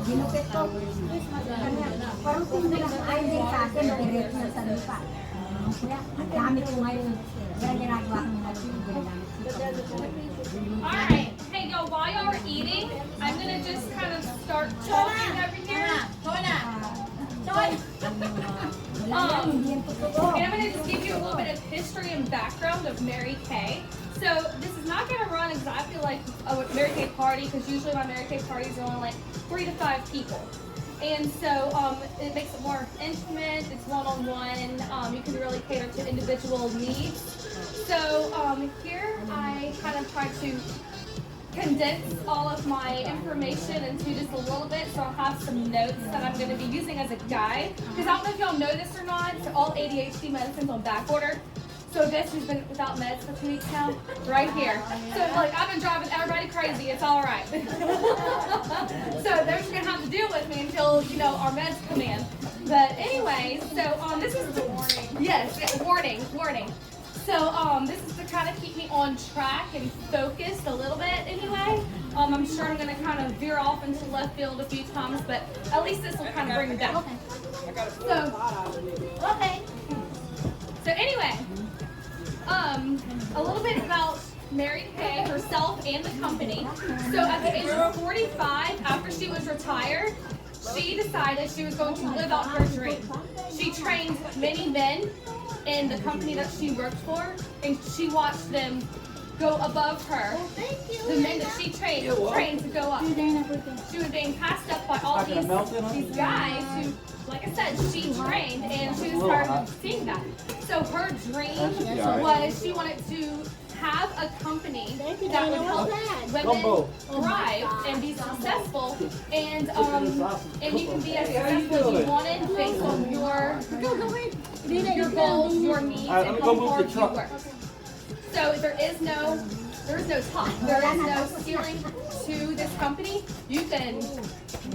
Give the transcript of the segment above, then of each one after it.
Ginupit ko. Parang kumulang ayaw din sa akin, direct na sa lupa. Kaya, ang dami ko ngayon. Kaya ginagawa ko mga ginagamit. Alright, hey y'all, while y'all are eating, I'm gonna just kind of start talking over here. And I'm gonna just give you a little bit of history and background of Mary Kay. So this is not gonna run exactly like a Mary Kay party, because usually my Mary Kay parties are only like 3 to 5 people. And so it makes it more intimate, it's one-on-one, you can really cater to individual needs. So here I kind of try to condense all of my information into just a little bit, so I'll have some notes that I'm going to be using as a guide. Because I don't know if y'all know this or not, so all ADHD medicine's on back order. So this has been without meds for 2 weeks now, right here. So like I've been driving everybody crazy, it's all right. So they're just gonna have to deal with me until our meds come in. But anyway, so this is the warning. Yes, yeah, warning. So this is to kind of keep me on track and focused a little bit anyway. I'm sure I'm gonna kind of veer off into left field a few times, but at least this will kind of bring me down. Okay. So anyway. A little bit about Mary Kay herself and the company. So at the age of 45, after she was retired, she decided she was going to live out her dream. She trained many men in the company that she worked for, and she watched them go above her. The men that she trained to go up. She was being passed up by all these guys who, like I said, she trained, and she started seeing that. So her dream was she wanted to have a company that would help women thrive and be successful, and you can be as successful as you wanted based on your goals, your needs, and how hard you work. So there's no top, there is no ceiling to this company. You can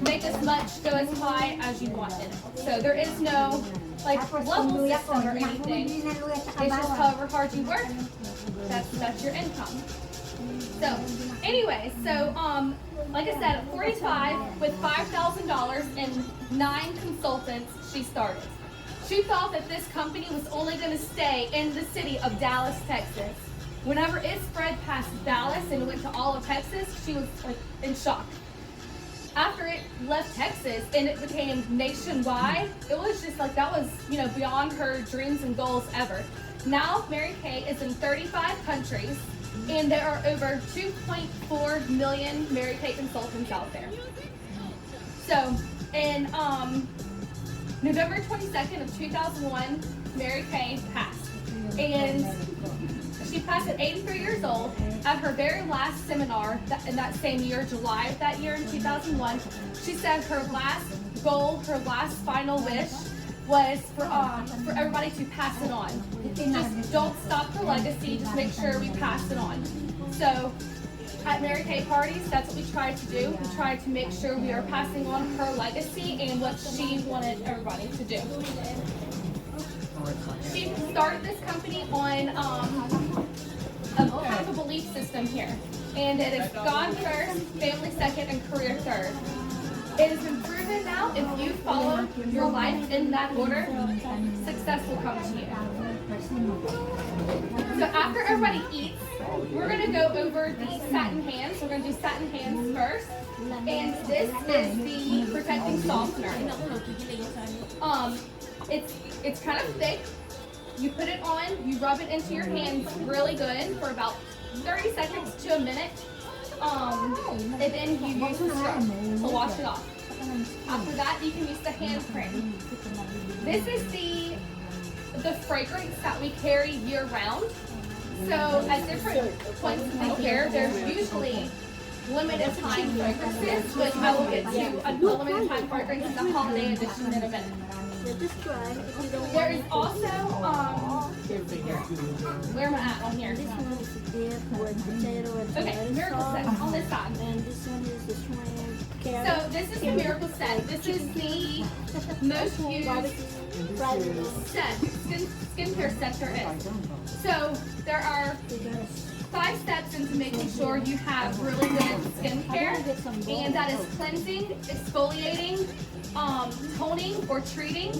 make as much, go as high as you wanted. So there is no level system or anything. It's just however hard you work, that's your income. So anyway, like I said, at 45, with $5,000 and 9 consultants, she started. She thought that this company was only going to stay in the city of Dallas, Texas. Whenever it spread past Dallas and went to all of Texas, she was in shock. After it left Texas and it became nationwide, it was just that was, beyond her dreams and goals ever. Now Mary Kay is in 35 countries, and there are over 2.4 million Mary Kay consultants out there. So in November 22nd of 2001, Mary Kay passed. And she passed at 83 years old. At her very last seminar in that same year, July of that year in 2001, she said her last goal, her last final wish was for everybody to pass it on. Just don't stop her legacy, just make sure we pass it on. So at Mary Kay parties, that's what we try to do. We try to make sure we are passing on her legacy and what she wanted everybody to do. She started this company on a kind of a belief system here. And it is God first, family second, and career third. It has been proven now, if you follow your life in that order, success will come to you. So after everybody eats, we're going to go over the satin hands. We're going to do satin hands first. And this is the protecting softener. It's kind of thick. You put it on, you rub it into your hands really good for about 30 seconds to a minute. And then you use the scrub to wash it off. After that, you can use the hand cream. This is the fragrance that we carry year round. So at different points in the year, there's usually limited time fragrances, which I will get to a limited time fragrance in the holiday edition in a minute. There is also, where am I at on here? Okay, Miracle Set on this side. So this is the Miracle Set. This is the most used skincare set there is. So there are 5 steps into making sure you have really good skincare, and that is cleansing, exfoliating, toning or treating,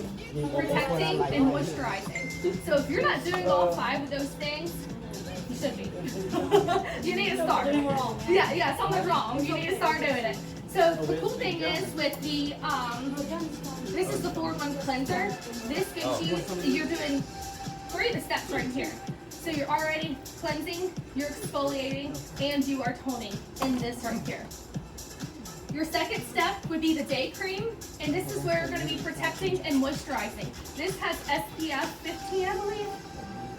protecting, and moisturizing. So if you're not doing all 5 of those things, you should be. You need to start. Yeah, something's wrong. You need to start doing it. So the cool thing is with the, this is the 4-in-1 cleanser. This gives you, you're doing 3 of the steps right here. So you're already cleansing, you're exfoliating, and you are toning in this right here. Your second step would be the day cream, and this is where you're going to be protecting and moisturizing. This has SPF 15, I believe.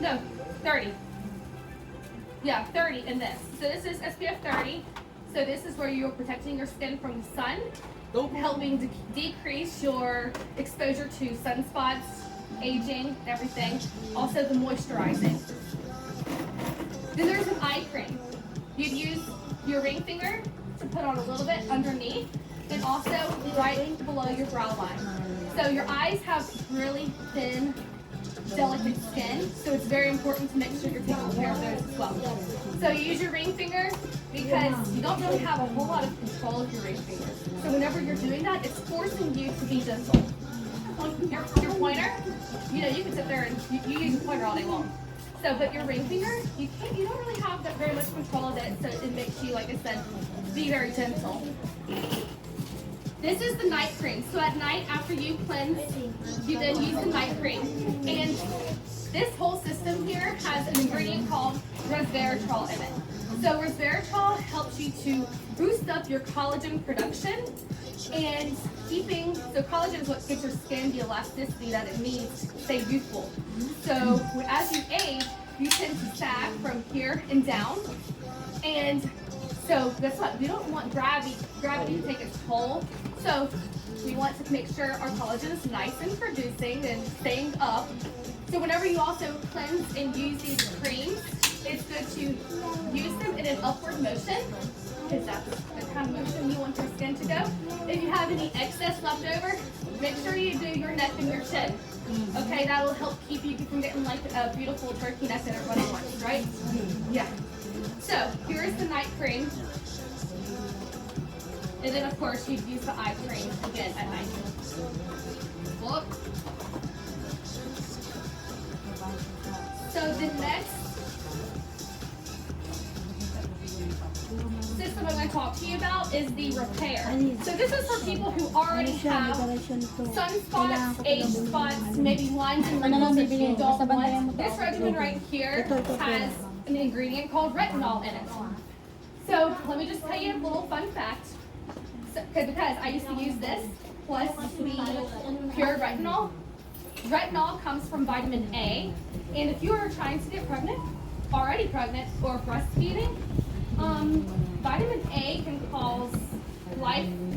No, 30. Yeah, 30 in this. So this is SPF 30. So this is where you're protecting your skin from the sun, helping to decrease your exposure to sunspots, aging, everything. Also the moisturizing. Then there's an eye cream. You'd use your ring finger to put on a little bit underneath and also right below your brow line. So your eyes have really thin, delicate skin, so it's very important to make sure you're taking care of those as well. So you use your ring finger because you don't really have a whole lot of control of your ring finger. So whenever you're doing that, it's forcing you to be gentle. On your pointer, you know, you can sit there and you use your pointer all day long. So, but your ring finger, you don't really have that very much control of it, so it makes you, like I said, be very gentle. This is the night cream. So at night, after you cleanse, you then use the night cream. And this whole system here has an ingredient called resveratrol in it. So resveratrol helps you to boost up your collagen production and so collagen is what gives your skin the elasticity that it needs to stay youthful. So as you age, you tend to sag from here and down. And so guess what? We don't want gravity to take its toll. So we want to make sure our collagen is nice and producing and staying up. So whenever you also cleanse and use these creams, it's good to use them in an upward motion, because that's the kind of motion you want your skin to go. If you have any excess left over, make sure you do your neck and your chin. Okay, that will help keep you from getting like a beautiful turkey neck that everybody wants, right? Yeah. So here's the night cream. And then of course you'd use the eye cream again at night. Look. So the next system I'm going to talk to you about is the repair. So this is for people who already have sunspots, age spots, maybe lines and wrinkles that you don't want. This regimen right here has an ingredient called retinol in it. So let me just tell you a little fun fact. Because I used to use this plus the pure retinol. Retinol comes from vitamin A, and if you are trying to get pregnant, already pregnant, or breastfeeding, vitamin A can cause lifelong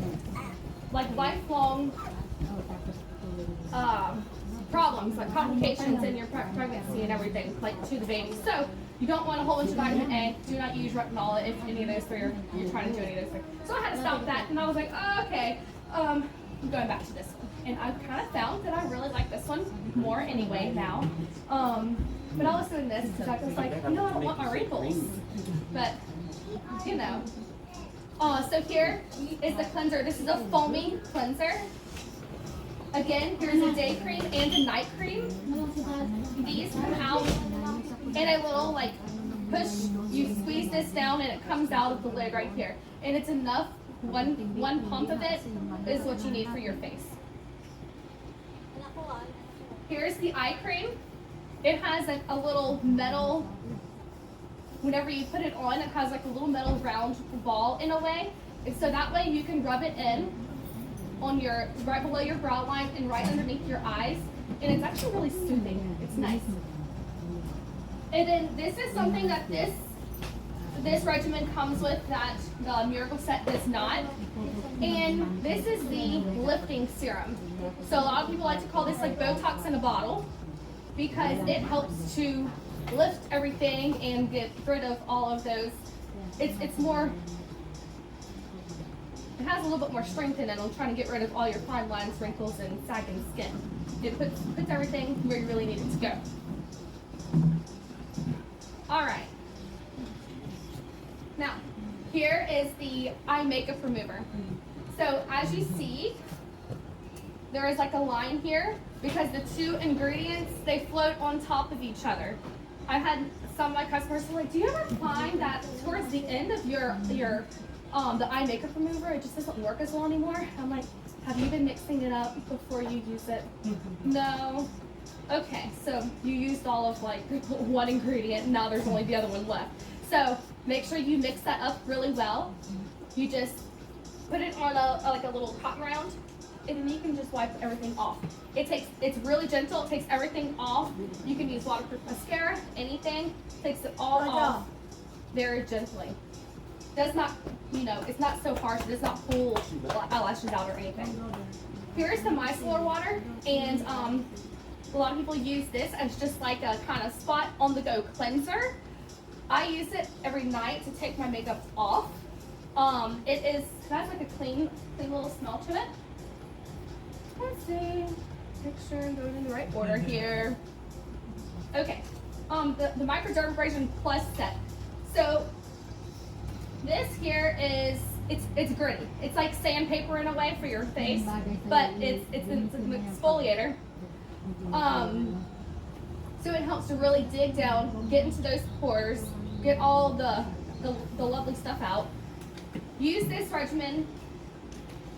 problems, like complications in your pregnancy and everything, like to the baby. So you don't want a whole bunch of vitamin A. Do not use retinol if any of those three you're trying to do any of those things. So I had to stop that, and I was like, oh, okay, I'm going back to this one. And I kind of found that I really like this one more anyway now. But I was doing this because I was like, I don't want my wrinkles. But, you know. So here is the cleanser. This is a foamy cleanser. Again, here's a day cream and a night cream. These come out in a little like push. You squeeze this down and it comes out of the lid right here. And it's enough. One pump of it is what you need for your face. Here's the eye cream. It has like a little metal, whenever you put it on, it has like a little metal round ball in a way. And so that way you can rub it in on your, right below your brow line and right underneath your eyes. And it's actually really soothing. It's nice. And then this is something that this regimen comes with that the Miracle Set does not. And this is the lifting serum. So a lot of people like to call this like Botox in a bottle because it helps to lift everything and get rid of all of those. It's more, it has a little bit more strength in it. It'll try to get rid of all your fine lines, wrinkles, and sagging skin. It puts everything where you really need it to go. All right. Now, here is the eye makeup remover. So as you see, there is like a line here because the two ingredients, they float on top of each other. I've had some of my customers say, like, do you ever find that towards the end of your the eye makeup remover, it just doesn't work as well anymore? I'm like, have you been mixing it up before you use it? No. Okay, so you used all of like one ingredient, and now there's only the other one left. So make sure you mix that up really well. You just put it on like a little cotton round, and then you can just wipe everything off. It's really gentle. It takes everything off. You can use waterproof mascara, anything. Takes it all off very gently. Does not, it's not so harsh. It does not pull eyelashes out or anything. Here's the micellar water, and a lot of people use this as just like a kind of spot on the go cleanser. I use it every night to take my makeup off. It has like a clean little smell to it. Let's see, make sure I'm going in the right order here. Okay, the Microdermabrasion Plus set. So this here is, it's gritty. It's like sandpaper in a way for your face, but it's an exfoliator. So it helps to really dig down, get into those pores, get all the lovely stuff out. Use this regimen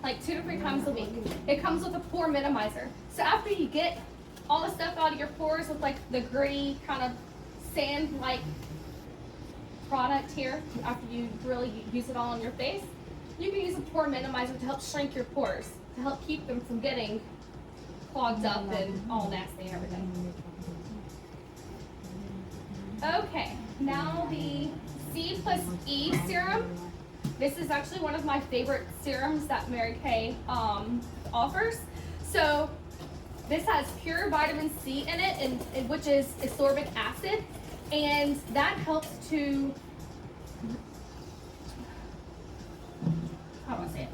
like 2 to 3 times a week. It comes with a pore minimizer. So after you get all the stuff out of your pores with like the gritty kind of sand-like product here, after you really use it all on your face, you can use a pore minimizer to help shrink your pores, to help keep them from getting clogged up and all nasty and everything. Okay, now the C plus E serum. This is actually one of my favorite serums that Mary Kay offers. So this has pure vitamin C in it, and which is ascorbic acid, and that helps to, how do I say it?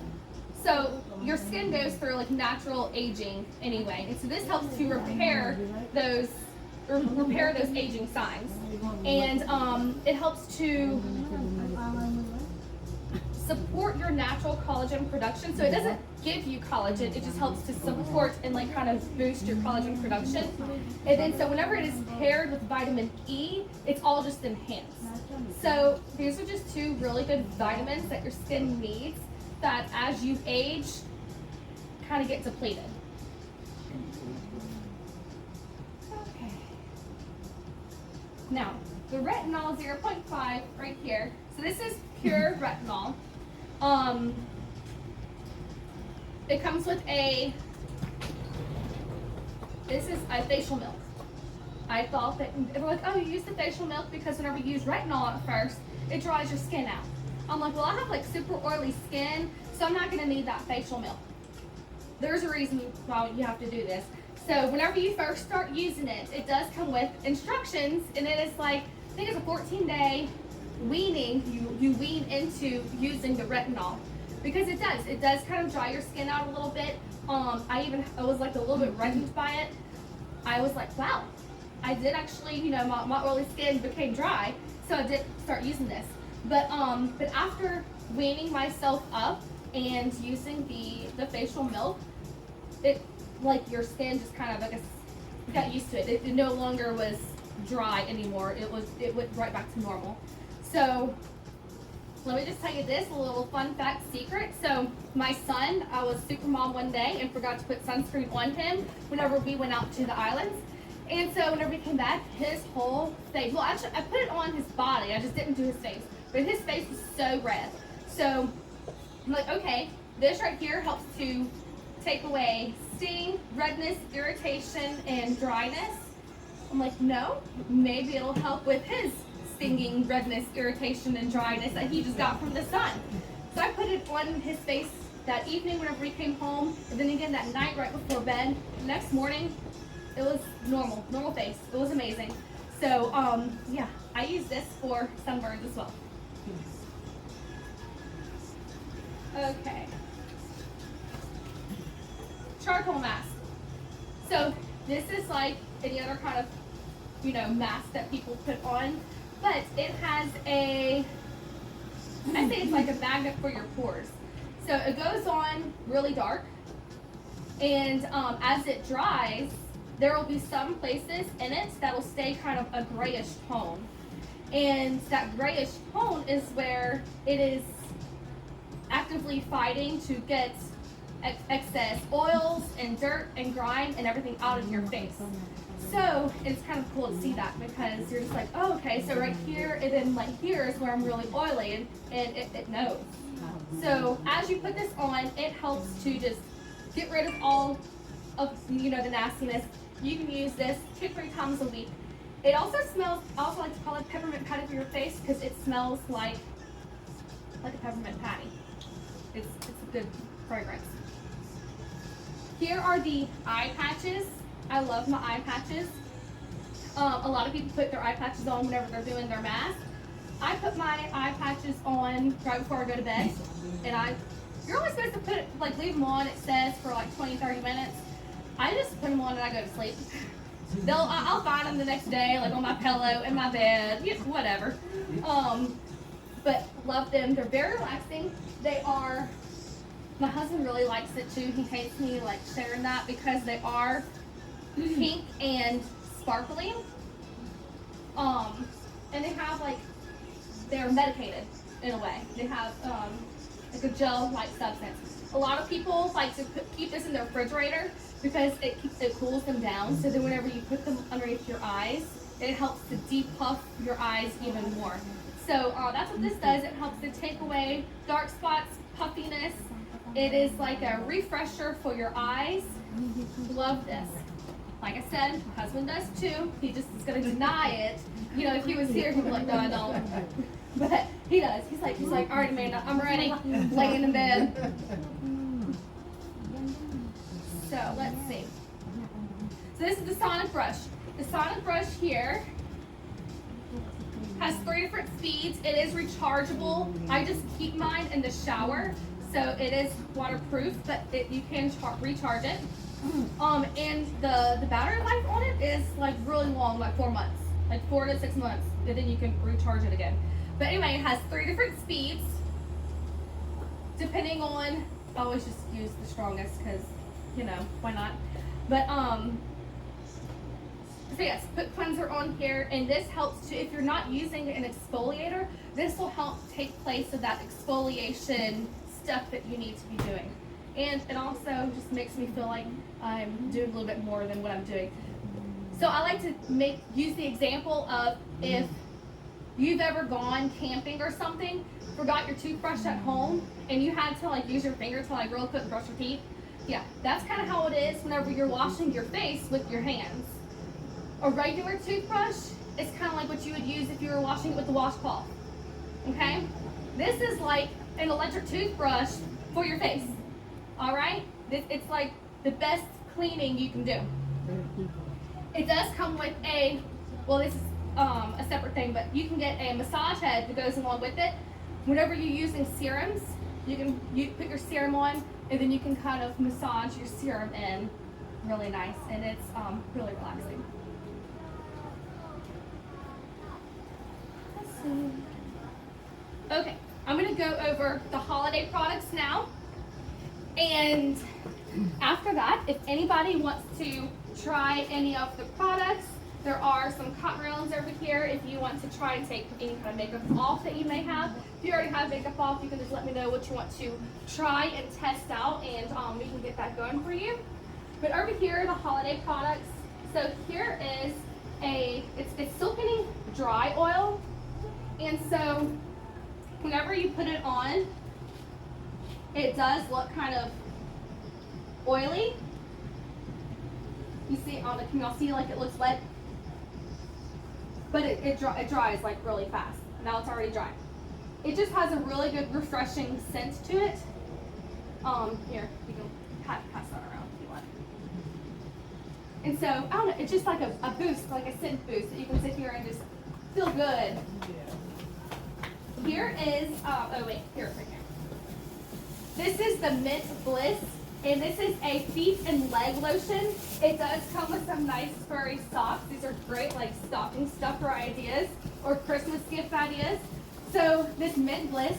So your skin goes through like natural aging anyway, and so this helps to repair those aging signs, and it helps to support your natural collagen production. So it doesn't give you collagen, it just helps to support and like kind of boost your collagen production. And then so whenever it is paired with vitamin E, it's all just enhanced. So these are just 2 really good vitamins that your skin needs that as you age kind of get depleted. Okay. Now, the retinol 0.5 right here. So this is pure retinol. It comes with this is a facial milk. I thought that, they were like, oh, you use the facial milk because whenever you use retinol at first, it dries your skin out. I'm like, well, I have like super oily skin, so I'm not gonna need that facial milk. There's a reason why you have to do this. So whenever you first start using it, it does come with instructions, and it is like, I think it's a 14-day weaning. You wean into using the retinol because it does kind of dry your skin out a little bit. I was like a little bit reddened by it. I was like, wow, I did actually, my oily skin became dry, so I did start using this. But after weaning myself up and using the facial milk, it, like, your skin just kind of, I guess, got used to it. It no longer was dry anymore. It went right back to normal. So let me just tell you this, a little fun fact secret. So my son, I was super mom one day and forgot to put sunscreen on him whenever we went out to the islands. And so whenever we came back, his whole face, well, actually I put it on his body, I just didn't do his face, but his face was so red. So I'm like, okay, this right here helps to take away sting, redness, irritation, and dryness. I'm like, no, maybe it'll help with his stinging, redness, irritation, and dryness that he just got from the sun. So I put it on his face that evening whenever he came home, and then again that night right before bed. Next morning, it was normal face. It was amazing. So yeah, I use this for sunburns as well. Okay. Charcoal mask. So this is like any other kind of, mask that people put on, but it has a I say it's like a magnet for your pores. So it goes on really dark, and as it dries, there will be some places in it that will stay kind of a grayish tone. And that grayish tone is where it is actively fighting to get excess oils and dirt and grime and everything out of your face. So it's kind of cool to see that, because you're just like, oh, okay, so right here and then like here is where I'm really oily, and it knows. So as you put this on, it helps to just get rid of all of the nastiness. You can use this 2-3 times a week. It also smells, I also like to call it peppermint patty for your face, because it smells like a peppermint patty. It's a good fragrance. Here are the eye patches. I love my eye patches. A lot of people put their eye patches on whenever they're doing their mask. I put my eye patches on right before I go to bed, and you're only supposed to put it, like leave them on, it says, for like 20-30 minutes. I just put them on and I go to sleep. I'll find them the next day, like on my pillow, in my bed, whatever. But love them. They're very relaxing. My husband really likes it too. He hates me like sharing that, because they are pink and sparkly. And they have they're medicated in a way. They have like a gel-like substance. A lot of people like to keep this in their refrigerator, because it cools them down. So then whenever you put them underneath your eyes, it helps to depuff your eyes even more. So that's what this does. It helps to take away dark spots, puffiness. It is like a refresher for your eyes. Love this. Like I said, my husband does too. He just is going to deny it. If he was here, he'd be like, no, I don't. But he does. He's like, all right, Amanda, I'm ready. Laying in bed. So let's see. So this is the Sonic Brush. The Sonic Brush here has 3 different speeds. It is rechargeable. I just keep mine in the shower, so it is waterproof, but you can recharge it. And the battery life on it is like really long, like 4 months, like 4 to 6 months, and then you can recharge it again. But anyway, it has 3 different speeds, depending on. I always just use the strongest, because why not? But so yes, put cleanser on here, and this helps to, if you're not using an exfoliator, this will help take place of that exfoliation stuff that you need to be doing. And it also just makes me feel like I'm doing a little bit more than what I'm doing. So I like to use the example of, if you've ever gone camping or something, forgot your toothbrush at home, and you had to use your finger to real quick brush your teeth. Yeah, that's kind of how it is whenever you're washing your face with your hands. A regular toothbrush is kind of like what you would use if you were washing it with the washcloth. Okay? This is like an electric toothbrush for your face. All right? It's like the best cleaning you can do. It does come with this is a separate thing, but you can get a massage head that goes along with it. Whenever you're using serums, you put your serum on, and then you can kind of massage your serum in really nice, and it's really relaxing. Let's see. Okay, I'm going to go over the holiday products now, and after that, if anybody wants to try any of the products, there are some cotton rounds over here if you want to try and take any kind of makeup off that you may have. If you already have makeup off, you can just let me know what you want to try and test out, and we can get that going for you. But over here are the holiday products. So here is it's Silkening dry oil, and so whenever you put it on, it does look kind of oily. You see, can y'all see it looks wet? But it dries really fast. Now it's already dry. It just has a really good refreshing scent to it. Here, you can pass that around if you want. And so, I don't know, it's just like a boost, like a scent boost that you can sit here and just feel good. Here is, right here. This is the Mint Bliss, and this is a feet and leg lotion. It does come with some nice furry socks. These are great stocking stuffer ideas or Christmas gift ideas. So this Mint Bliss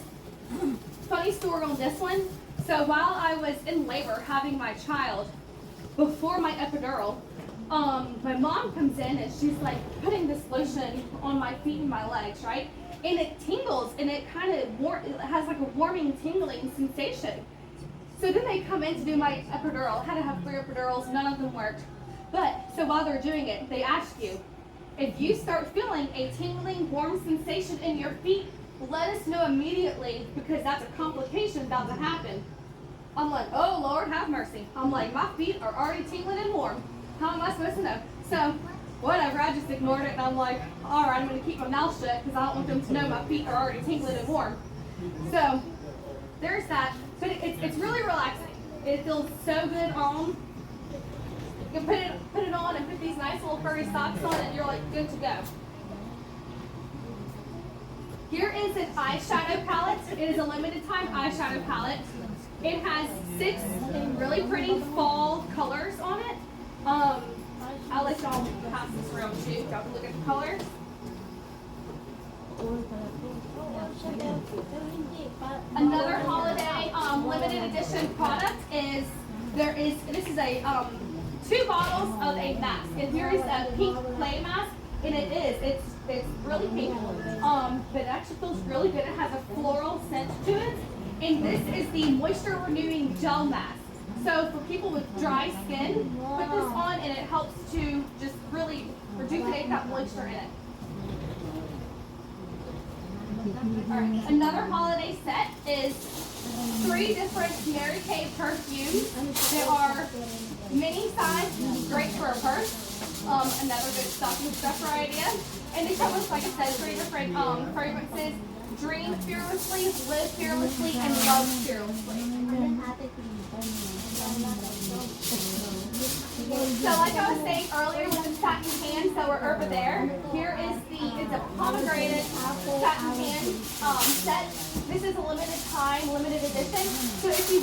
Funny story on this one. So while I was in labor having my child, before my epidural, my mom comes in and she's like putting this lotion on my feet and my legs, right? And it tingles and it kind of it has like a warming, tingling sensation. So then they come in to do my epidural. I had to have 3 epidurals, none of them worked. But so while they're doing it, they ask you, if you start feeling a tingling, warm sensation in your feet, let us know immediately because that's a complication about to happen. I'm like, oh Lord, have mercy. I'm like, my feet are already tingling and warm. How am I supposed to know? So, whatever, I just ignored it and I'm like, all right, I'm going to keep my mouth shut because I don't want them to know my feet are already tingling and warm. So, there's that. But it's really relaxing. It feels so good on. You can put it on and put these nice little furry socks on and you're like good to go. Here is an eyeshadow palette. It is a limited time eyeshadow palette. It has 6 really pretty fall colors on it. I'll let y'all pass this around too. Y'all can look at the colors. Another holiday limited edition product is this is a 2 bottles of a mask, and here is a pink clay mask, and it's really pink, but it actually feels really good. It has a floral scent to it, and this is the moisture renewing gel mask. So for people with dry skin, put this on, and it helps to just really rejuvenate that moisture in it. Alright, another holiday set is 3 different Mary Kay perfumes. They are mini size, great for a purse. Another good stocking stuffer idea. And they come with, like I said, 3 different fragrances. Dream fearlessly, live fearlessly, and love fearlessly. So like I was saying earlier with the satin hand, so we're over there. Here is it's a pomegranate satin hand set. This is a limited time, limited edition. So if you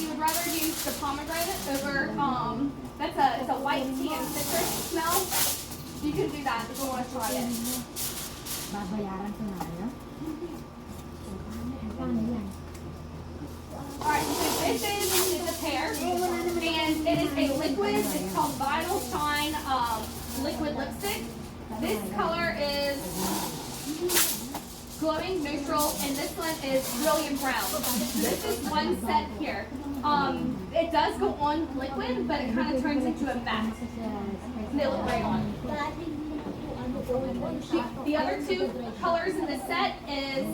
would rather use the pomegranate over, it's a white tea and citrus smell, you can do that if you want to try it. Alright, so this is a pear, and it is a liquid. It's called Vinyl Shine Liquid Lipstick. This color is glowing neutral, and this one is brilliant brown. This is one set here. It does go on liquid, but it kind of turns into a matte. And they look great on. The other 2 colors in the set is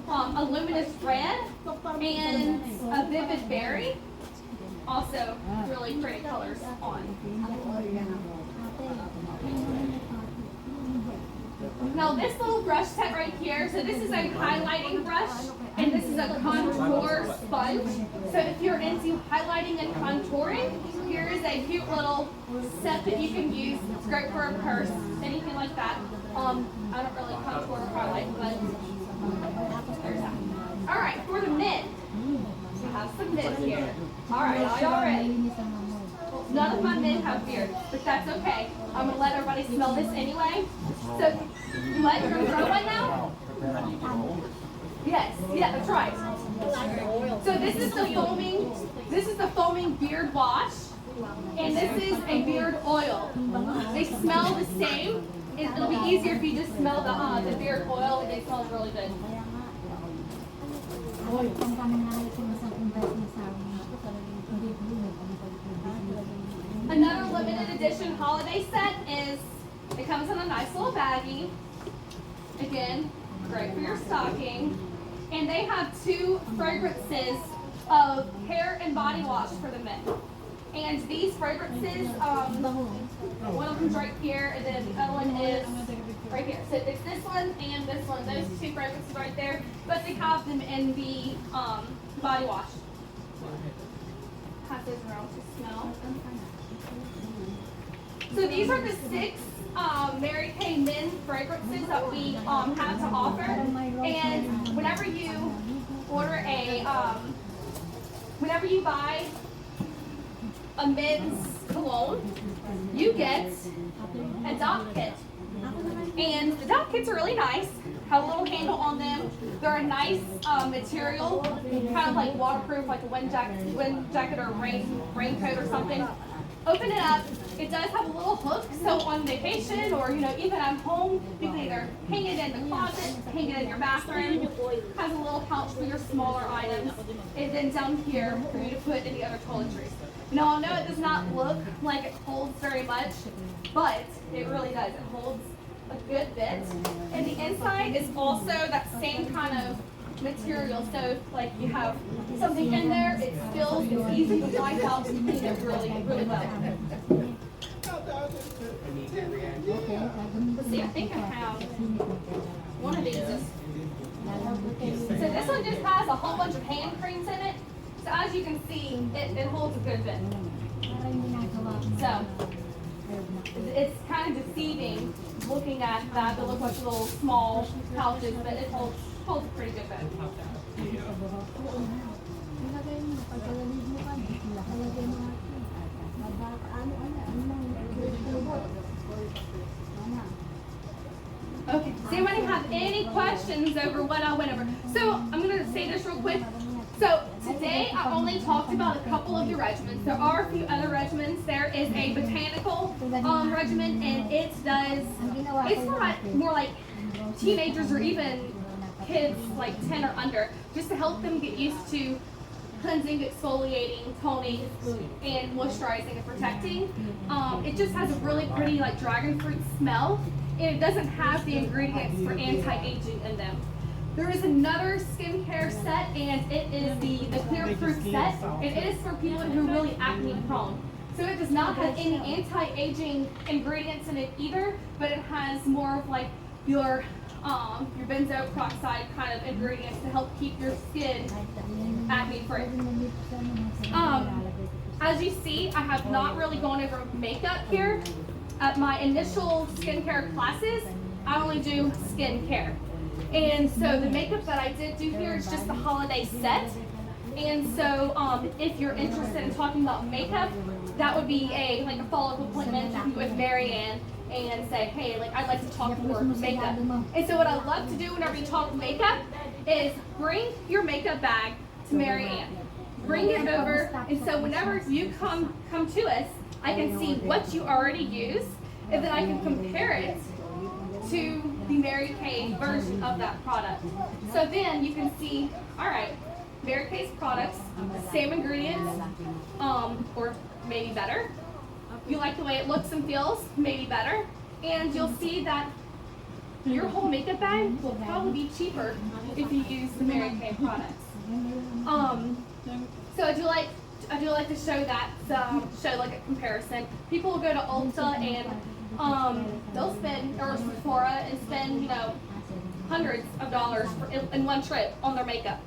a luminous red and a vivid berry. Also really pretty colors on. Now this little brush set right here, so this is a highlighting brush and this is a contour sponge. So if you're into highlighting and contouring, here is a cute little set that you can use. It's great for a purse, anything like that. I don't really contour or highlight, but there's that. Alright, for the men, we have some men here. Alright, are y'all ready? None of my men have beards, but that's okay. I'm going to let everybody smell this anyway. So, you what? You're going to throw one now? Yes, yeah, that's right. So this is the foaming beard wash, and this is a beard oil. They smell the same. It'll be easier if you just smell the beard oil, and it smells really good. Another limited edition holiday set is, it comes in a nice little baggie. Again, great for your stocking. And they have 2 fragrances of hair and body wash for the men. And these fragrances, one of them's right here, and then the other one is right here. So it's this one and this one, those 2 fragrances right there, but they have them in the body wash. Pass those around to smell. So these are the 6 Mary Kay men fragrances that we have to offer. And whenever you order whenever you buy a men's cologne, you get a dot kit. And the dot kits are really nice. have a little handle on them. They're a nice material, kind of like waterproof, like a wind jacket or a raincoat or something. Open it up. It does have a little hook, so on vacation or even at home, you can either hang it in the closet, hang it in your bathroom. Has a little pouch for your smaller items, and then down here for you to put any other toiletries. Now I know it does not look like it holds very much, but it really does. It holds a good bit. And the inside is also that same kind of material, so like you have something in there, it spills, it's easy to wipe out and clean it really, really well. Let's see, I think I have one of these. So this one just has a whole bunch of hand creams in it. So as you can see, it holds a good bit. So it's kind of deceiving looking at that. They look like little small pouches, but it holds a pretty good bit. Okay, does anybody have any questions over what I went over? So I'm going to say this real quick. So today I only talked about a couple of the regimens. There are a few other regimens. There is a botanical regimen, and it's for more like teenagers or even kids like 10 or under, just to help them get used to cleansing, exfoliating, toning, and moisturizing and protecting. It just has a really pretty like dragon fruit smell, and it doesn't have the ingredients for anti-aging in them. There is another skincare set, and it is the Clear Proof set, and it is for people who are really acne prone. So it does not have any anti-aging ingredients in it either, but it has more of like your benzoyl peroxide kind of ingredients to help keep your skin acne free. As you see, I have not really gone over makeup here. At my initial skincare classes, I only do skincare. And so the makeup that I did do here is just the holiday set. And so if you're interested in talking about makeup, that would be a follow-up appointment with Mary Ann and say, hey, I'd like to talk more makeup. And so what I love to do whenever you talk makeup is bring your makeup bag to Mary Ann. Bring it over, and so whenever you come to us, I can see what you already use, and then I can compare it to the Mary Kay version of that product. So then you can see, all right, Mary Kay's products, same ingredients, or maybe better. You like the way it looks and feels, maybe better. And you'll see that your whole makeup bag will probably be cheaper if you use the Mary Kay products. So I do like to show that, show like a comparison. People will go to Ulta and they'll spend, or Sephora, and spend hundreds of dollars in one trip on their makeup.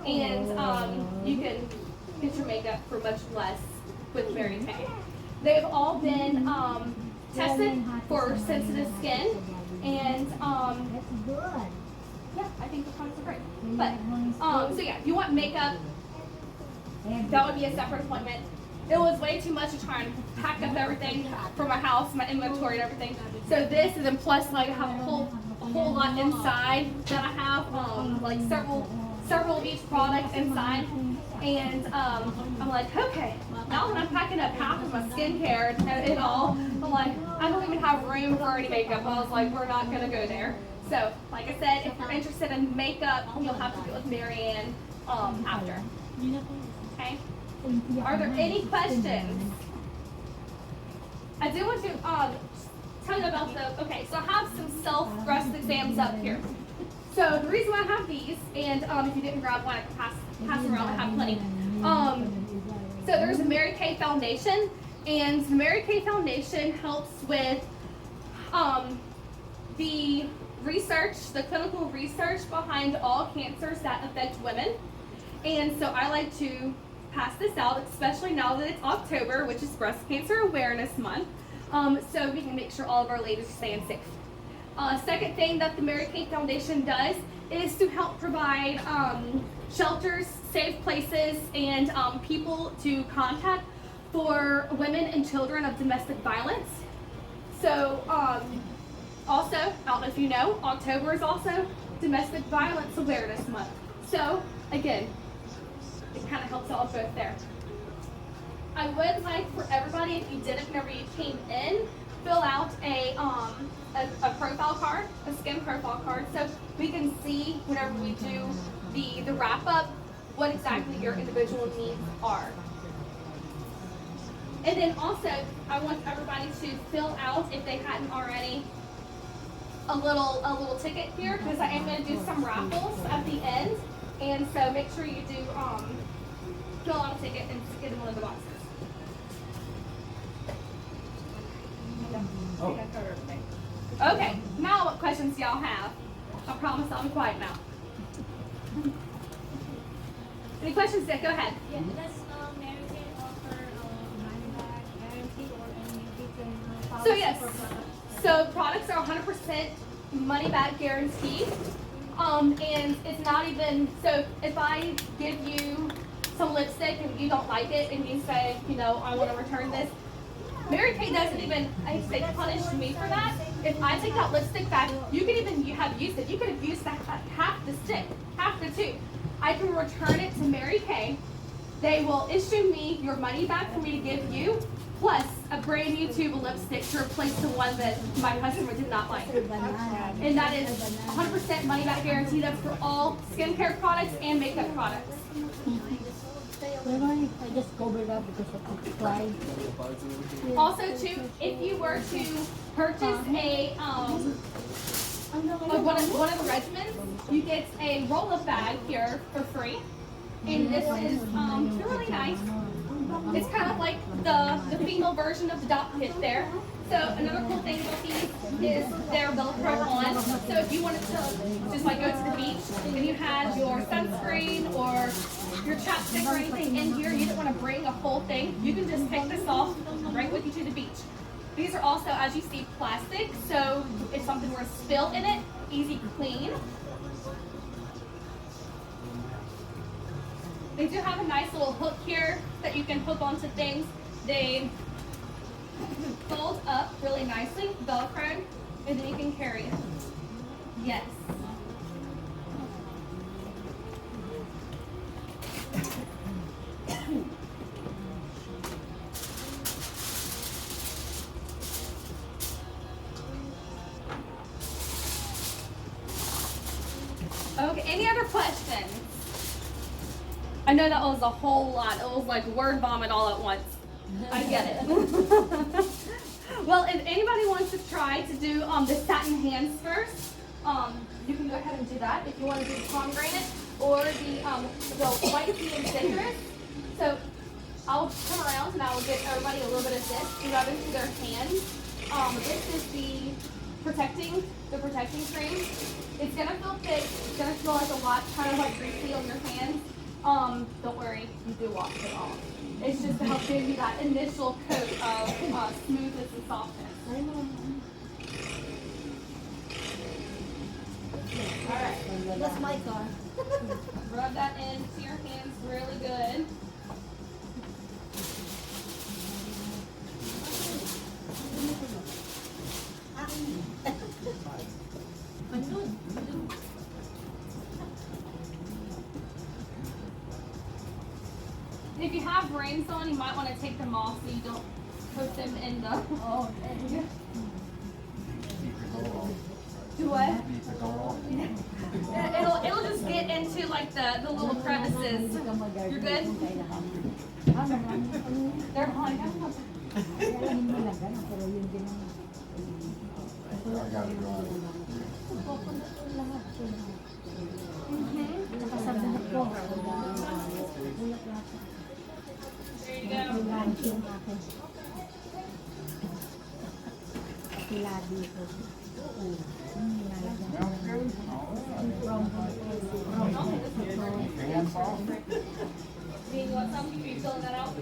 And you can get your makeup for much less with Mary Kay. They've all been tested for sensitive skin, and yeah, I think the products are great. But so yeah, if you want makeup, that would be a separate appointment. It was way too much to try and pack up everything for my house, my inventory and everything. So this, and then plus I have a whole lot inside that I have, like several of each product inside. And I'm like, okay, now that I'm packing up half of my skincare and all, I'm like, I don't even have room for any makeup. I was like, we're not gonna go there. So, like I said, if you're interested in makeup, you'll have to go with Mary Ann after. Okay? Are there any questions? I do want to tell you about okay, so I have some self-breast exams up here. So the reason why I have these, and if you didn't grab one, I can pass them around, I have plenty. So there's a Mary Kay Foundation, and the Mary Kay Foundation helps with the research, the clinical research behind all cancers that affect women. And so I like to pass this out, especially now that it's October, which is Breast Cancer Awareness Month, so we can make sure all of our ladies are staying safe. Second thing that the Mary Kay Foundation does is to help provide shelters, safe places, and people to contact for women and children of domestic violence. So Also, I don't know if you know, October is also Domestic Violence Awareness Month. So, again, it kind of helps out both there. I would like for everybody, if you didn't, whenever you came in, fill out a profile card, a skin profile card, so we can see whenever we do the wrap up what exactly your individual needs are. And then also, I want everybody to fill out, if they hadn't already, a little ticket here, because I am going to do some raffles at the end, and so make sure you do fill out a ticket and get in one of the boxes. Oh. Okay, now what questions do y'all have? I promise I'll be quiet now. Any questions, Dick? Go ahead. Yeah, does Mary Kay offer money back guarantee or any different So policy yes, for products? so products are 100% money back guaranteed. And it's not even, so if I give you some lipstick and you don't like it and you say, you know, I want to return this, Mary Kay doesn't even, I hate to say, punish me for that. If I take that lipstick back, you could even have used it. You could have used that half the stick, half the tube. I can return it to Mary Kay. They will issue me your money back for me to give you, plus a brand new tube of lipstick to replace the one that my customer did not like. And that is 100% money back guarantee. That's for all skincare products and makeup products. I just covered up because of the pride. Also, too, if you were to purchase one of the regimens, you get a roll-up bag here for free, and this is really nice. It's kind of like the female version of the dot kit there. So another cool thing about these is they're Velcro on. So if you wanted to just like go to the beach and you had your sunscreen or your chapstick or anything in here, you didn't want to bring a whole thing, you can just take this off, bring it with you to the beach. These are also, as you see, plastic, so if something were to spill in it, easy clean. They do have a nice little hook here that you can hook onto things. They fold up really nicely, Velcro, and then you can carry it. Yes. Okay, any other questions? I know that was a whole lot. It was like word vomit all at once. I get it. Well, if anybody wants to try to do the satin hands first, you can go ahead and do that. If you want to do the pomegranate or the white tea and citrus. So I'll come around and I will give everybody a little bit of this to rub into their hands. This is the protecting cream. It's gonna feel thick. It's gonna feel like a lot, kind of like greasy on your hands. Don't worry, you do wash it off. It's just to help give you that initial coat of smoothness and softness. All right. That's my car. Rub that into your hands really good. And if you have reins on, you might want to take them off so you don't put them in the. Oh, Do what? It'll just get into like the little crevices. You're good? They're on. There you go. Do you want some? Are you filling that out?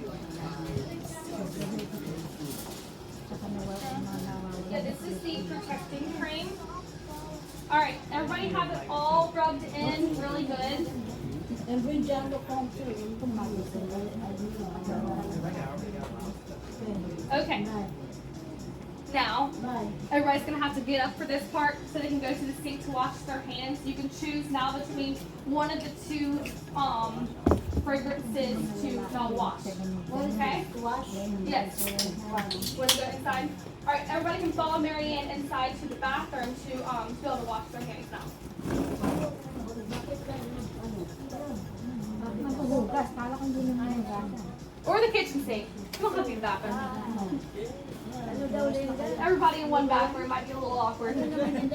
Yeah, this is the protecting cream. All right, everybody have it all rubbed in really good. and bring down the phone too. Okay. Now, everybody's gonna have to get up for this part so they can go to the sink to wash their hands. You can choose now between one of the two fragrances to wash. Okay? Yes. Want to go inside? All right, everybody can follow Mary Ann inside to the bathroom to be able to wash their hands now. Maghuhugas, kala ko hindi naman hugasan. Or the kitchen sink. You don't have to be in the bathroom. Ano daw rin dyan? Everybody in one bathroom might be a little awkward. Especially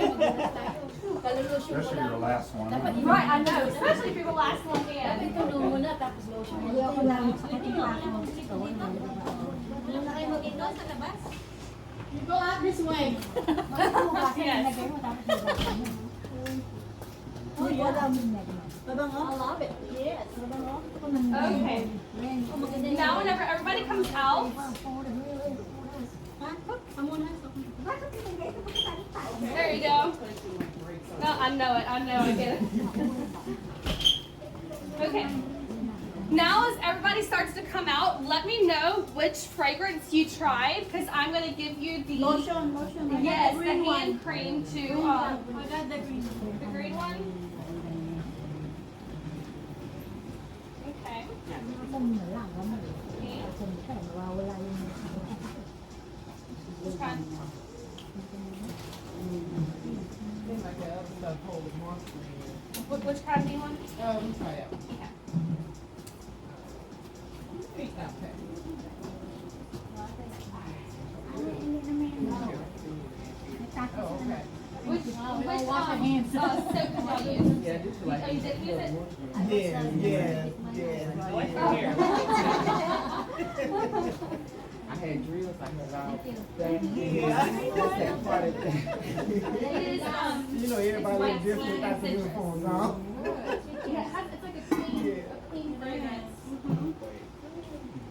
the last one. Right, I know, especially if you're the last one in. Hindi ako lang sakit yung ako. You go out this way. Maghuhugas, nilagay mo tapos hugasan mo. Hindi ko alam yung nilagay mo. Yes. Okay. Now, whenever everybody comes out, there you go. No, I know it. I get it. Okay. Now, as everybody starts to come out, let me know which fragrance you tried, because I'm going to give you the Lotion. yes, the hand cream to I got the green one. the green one. Okay. Alam mo lang, alam mo. Siyempre, mawawala yung Which one? Which kind do you want? Which soap did you use? Oh, you did use it? I had drills, I had all It is, You know, everybody look different type of uniforms, huh? yeah, it's like a clean fragrance. Mhm.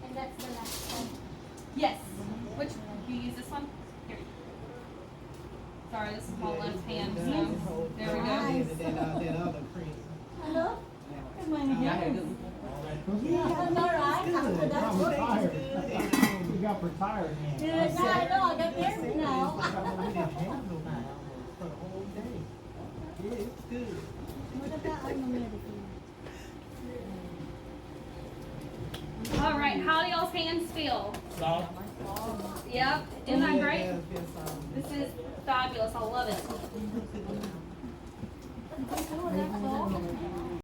And that's the last one. Yes. Which, you use this one? Here. Sorry, this is my left hand, so, there we go. And then that other cream. Hello? Yeah, I had this. I'm alright. I'm retired. We got retired now. Good, I know, I got married now. We didn't have no now for the whole day. Yeah, it's good. All right, how do y'all's hands feel? Soft. Yep, isn't that great? Yeah, it's been some- This is fabulous, I love it.